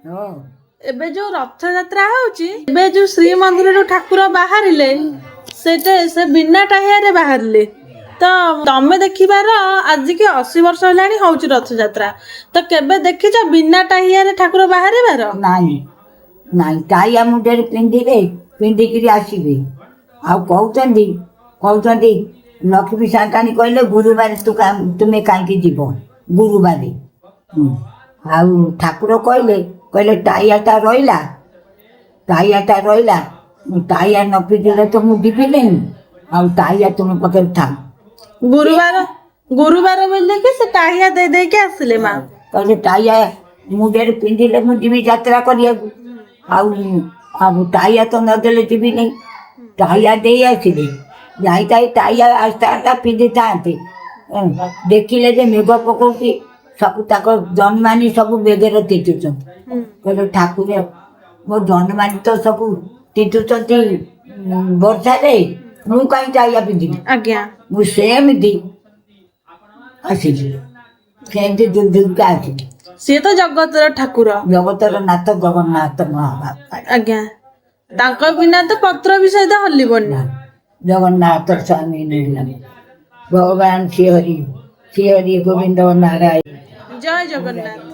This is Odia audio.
ଏବେ ଯୋଉ ରଥଯାତ୍ରା ହଉଛି ଏବେ ଯୋଉ ଶ୍ରୀମନ୍ଦିରରୁ ଠାକୁର ବାହାରିଲେ ସେ ବିନା ଟାହିଆରେ ବାହାରିଲେ ତ ତମେ ଦେଖିବାର ଆଜିକି 80 ବର୍ଷ ହେଲାଣି ହଉଛି ରଥଯାତ୍ରା ତ କେବେ ଦେଖିଛ ବିନା ଟାହିଆରେ ଠାକୁର ବାହାରିବାର? ନାଇଁ ନାଇଁ ଟାହିଆ ମୁଣ୍ଡରେ ପିନ୍ଧିକିରି ଆସିବେ। ଆଉ କହୁଛନ୍ତି ଲକ୍ଷ୍ମୀ ସାନ୍ତାଣୀ କହିଲେ ଗୁରୁବାର ତୁମେ କାହିଁକି ଯିବ ଗୁରୁବାର। ଆଉ ଠାକୁର କହିଲେ ଟାହିଆଟା ରହିଲା ଟାହିଆ ନ ପିନ୍ଧିଲେ ତ ମୁଁ ଯିବିନି। ଆଉ ଟାହିଆ ତୁମ ପାଖରେ ଥାଉ। ଗୁରୁବାର ବୋଲିକି ସେ ଟାହିଆ ଦେଇ ଦେଇକି ଆସିଲେ ମା। କହିଲେ ଟାହିଆ ମୁଣ୍ଡରେ ପିନ୍ଧିଲେ ମୁଁ ଯିବି ଯାତ୍ରା କରିବାକୁ। ଆଉ ଟାହିଆ ତ ନଦେଲେ ଯିବିନି। ଟାହିଆ ଦେଇ ଆସିଲେ ଯାଇଥାଇ ଟାହିଆ ଆସ୍ତା ପିନ୍ଧିଥାନ୍ତେ। ଦେଖିଲେ ଯେ ମେଘ ପକଉଛି ସବୁ ତାଙ୍କ ଜନ୍ମାନୀ ସବୁ ବେଗରେ ତିନ୍ତୁଛନ୍ତି। କହିଲେ ଠାକୁର ମୋ ଜନ୍ମାନୀ ତ ସବୁ ତିନ୍ତୁଛନ୍ତି ବର୍ଷାରେ ମୁଁ କାହିଁ ଟାହିଆ ପିନ୍ଧିବି। ଆଜ୍ଞା ମୁଁ ସେମିତି ଆସିଲି ସେମିତି ଦୁର୍ଦୁର୍କା ଆସିଲି। ସିଏ ତ ଜଗତର ଠାକୁର ଜଗତର ନାଥ ଜଗନ୍ନାଥ ମହାପ୍ରଭୁ। ଆଜ୍ଞା ତାଙ୍କ ବିନା ତ ପତ୍ର ବି ସହିତ ହଲିବନି। ଜଗନ୍ନାଥ ସ୍ୱାମୀ ଭଗବାନ ଶ୍ରୀ ହରି ଗୋବିନ୍ଦ ନାରାୟଣ। ଜୟ ଜଗନ୍ନାଥ।